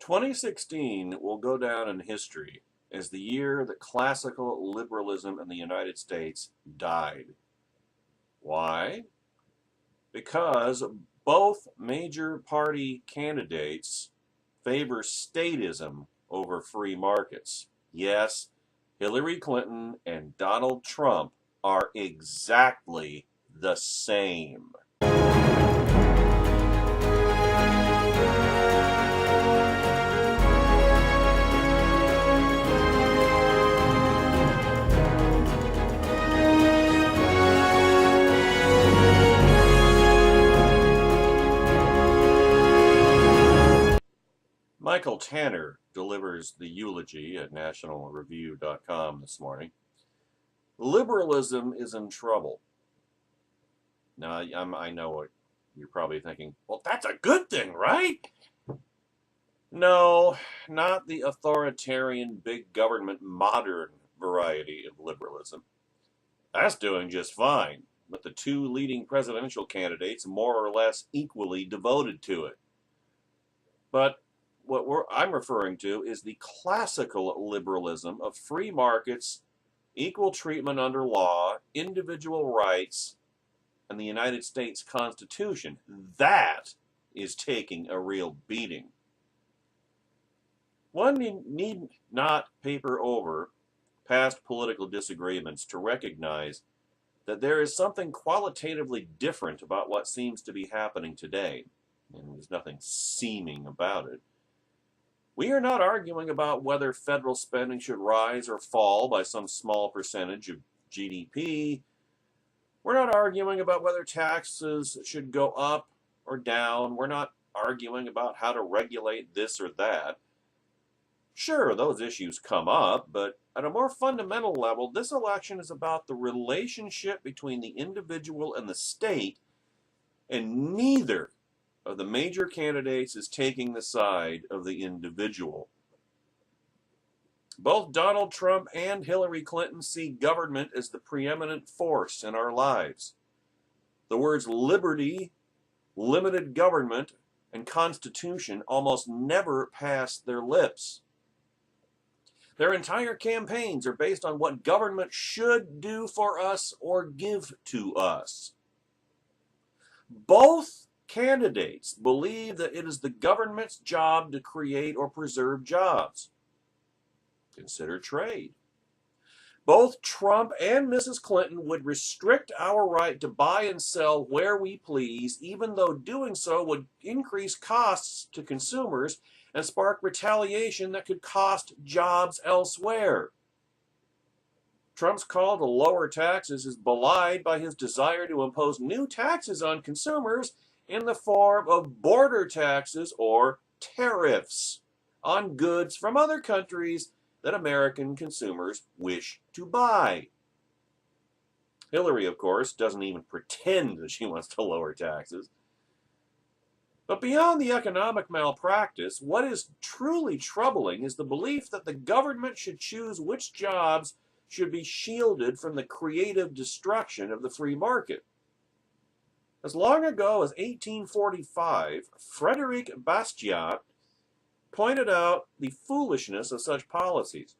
2016 will go down in history as the year that classical liberalism in the United States died. Why? Because both major party candidates favor statism over free markets. Yes, Hillary Clinton and Donald Trump are exactly the same. Michael Tanner delivers the eulogy at nationalreview.com this morning. Liberalism is in trouble. Now, I know what you're probably thinking. Well, that's a good thing, right? No, not the authoritarian, big government, modern variety of liberalism. That's doing just fine, with the two leading presidential candidates more or less equally devoted to it. But what I'm referring to is the classical liberalism of free markets, equal treatment under law, individual rights, and the United States Constitution. That is taking a real beating. One need not paper over past political disagreements to recognize that there is something qualitatively different about what seems to be happening today, and there's nothing seeming about it. We are not arguing about whether federal spending should rise or fall by some small percentage of GDP. We're not arguing about whether taxes should go up or down. We're not arguing about how to regulate this or that. Sure, those issues come up, but at a more fundamental level, this election is about the relationship between the individual and the state, and neither of the major candidates is taking the side of the individual. Both Donald Trump and Hillary Clinton see government as the preeminent force in our lives. The words liberty, limited government, and constitution almost never pass their lips. Their entire campaigns are based on what government should do for us or give to us. Both candidates believe that it is the government's job to create or preserve jobs. Consider trade. Both Trump and Mrs. Clinton would restrict our right to buy and sell where we please, even though doing so would increase costs to consumers and spark retaliation that could cost jobs elsewhere. Trump's call to lower taxes is belied by his desire to impose new taxes on consumers in the form of border taxes or tariffs on goods from other countries that American consumers wish to buy. Hillary, of course, doesn't even pretend that she wants to lower taxes. But beyond the economic malpractice, what is truly troubling is the belief that the government should choose which jobs should be shielded from the creative destruction of the free market. As long ago as 1845, Frederic Bastiat pointed out the foolishness of such policies.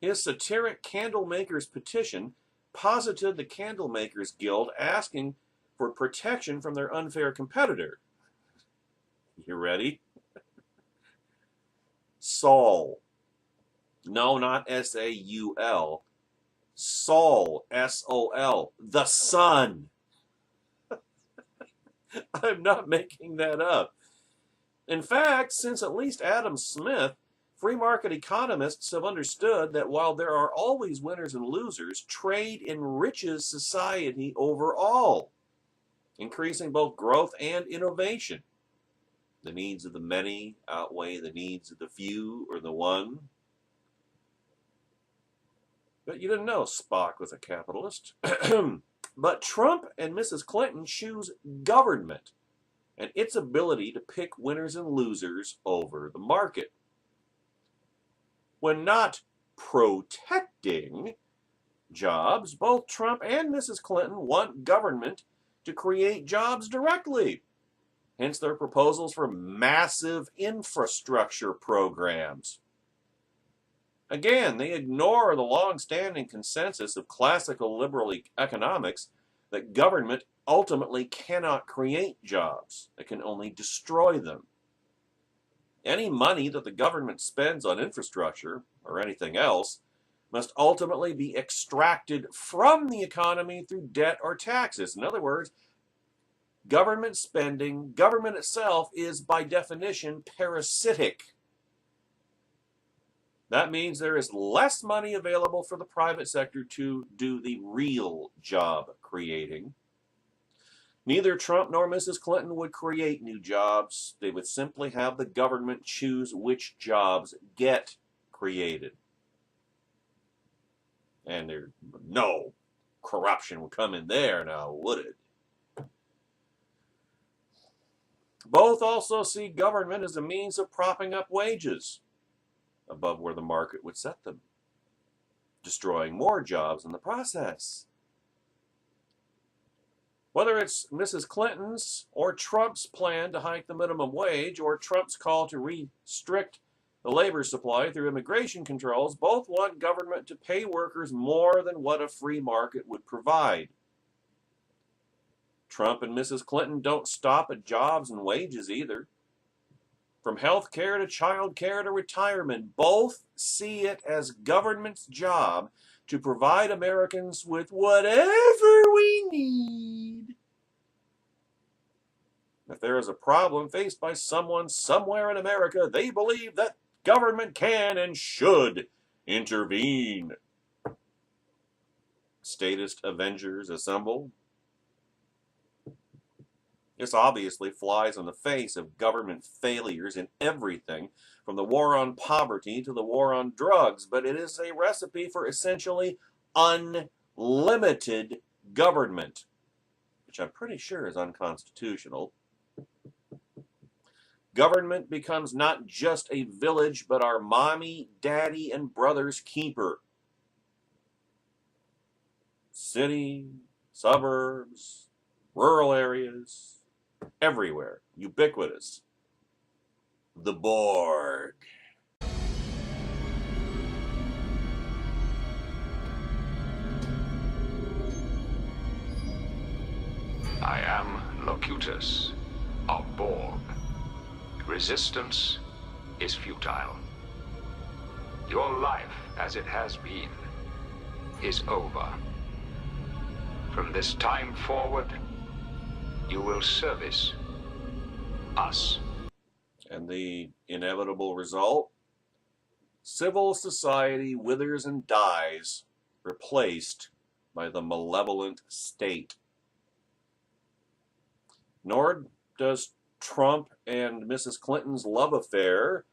His satiric Candlemakers' petition posited the Candlemakers Guild asking for protection from their unfair competitor. You ready? Saul. No, not S-A-U-L. Sol. S-O-L. The sun. I'm not making that up. In fact, since at least Adam Smith, free market economists have understood that while there are always winners and losers, trade enriches society overall, increasing both growth and innovation. The needs of the many outweigh the needs of the few or the one. But you didn't know Spock was a capitalist. But Trump and Mrs. Clinton choose government and its ability to pick winners and losers over the market. When not protecting jobs, both Trump and Mrs. Clinton want government to create jobs directly. hence their proposals for massive infrastructure programs. Again, they ignore the long-standing consensus of classical liberal economics that government ultimately cannot create jobs. It can only destroy them. Any money that the government spends on infrastructure or anything else must ultimately be extracted from the economy through debt or taxes. In other words, government spending, government itself is by definition parasitic. That means there is less money available for the private sector to do the real job creating. Neither Trump nor Mrs. Clinton would create new jobs. They would simply have the government choose which jobs get created. And there no corruption would come in there now, would it? Both also see government as a means of propping up wages above where the market would set them, destroying more jobs in the process. Whether it's Mrs. Clinton's or Trump's plan to hike the minimum wage or Trump's call to restrict the labor supply through immigration controls, both want government to pay workers more than what a free market would provide. Trump and Mrs. Clinton don't stop at jobs and wages either. From health care to child care to retirement, both see it as government's job to provide Americans with whatever we need. If there is a problem faced by someone somewhere in America, they believe that government can and should intervene. Statist Avengers assemble. This obviously flies in the face of government failures in everything, from the war on poverty to the war on drugs, but it is a recipe for essentially unlimited government, which I'm pretty sure is unconstitutional. Government becomes not just a village, but our mommy, daddy, and brother's keeper. City, suburbs, rural areas, everywhere, ubiquitous. The Borg. I am Locutus of Borg. Resistance is futile. Your life, as it has been, is over. From this time forward, you will service us. And the inevitable result? Civil society withers and dies, replaced by the malevolent state. Nor does Trump and Mrs. Clinton's love affair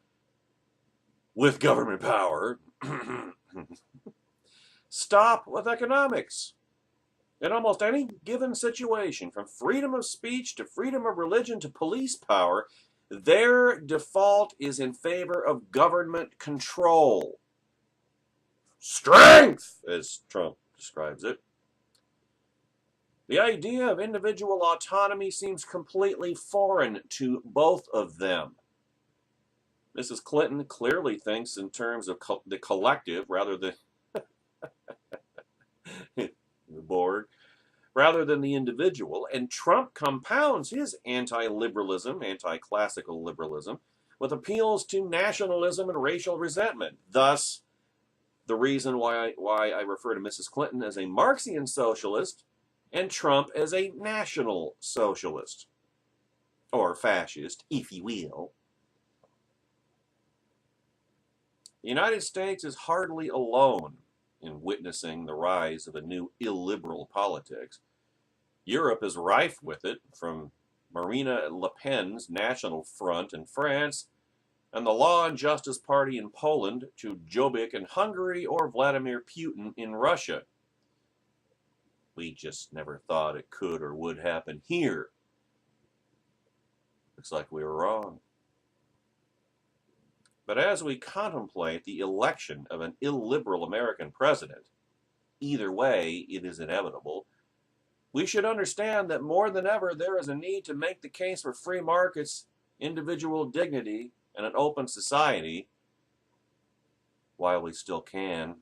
with government power stop with economics. In almost any given situation, from freedom of speech to freedom of religion to police power, their default is in favor of government control. Strength, as Trump describes it. The idea of individual autonomy seems completely foreign to both of them. Mrs. Clinton clearly thinks in terms of the collective rather than the Borg, rather than the individual, and Trump compounds his anti-liberalism, anti-classical liberalism, with appeals to nationalism and racial resentment. Thus, the reason why I refer to Mrs. Clinton as a Marxian socialist and Trump as a national socialist, or fascist, if you will. The United States is hardly alone in witnessing the rise of a new illiberal politics. Europe is rife with it, from Marine Le Pen's National Front in France and the Law and Justice Party in Poland to Jobbik in Hungary or Vladimir Putin in Russia. We just never thought it could or would happen here. Looks like we were wrong. But as we contemplate the election of an illiberal American president, either way, it is inevitable, We should understand that more than ever there is a need to make the case for free markets, individual dignity, and an open society, while we still can.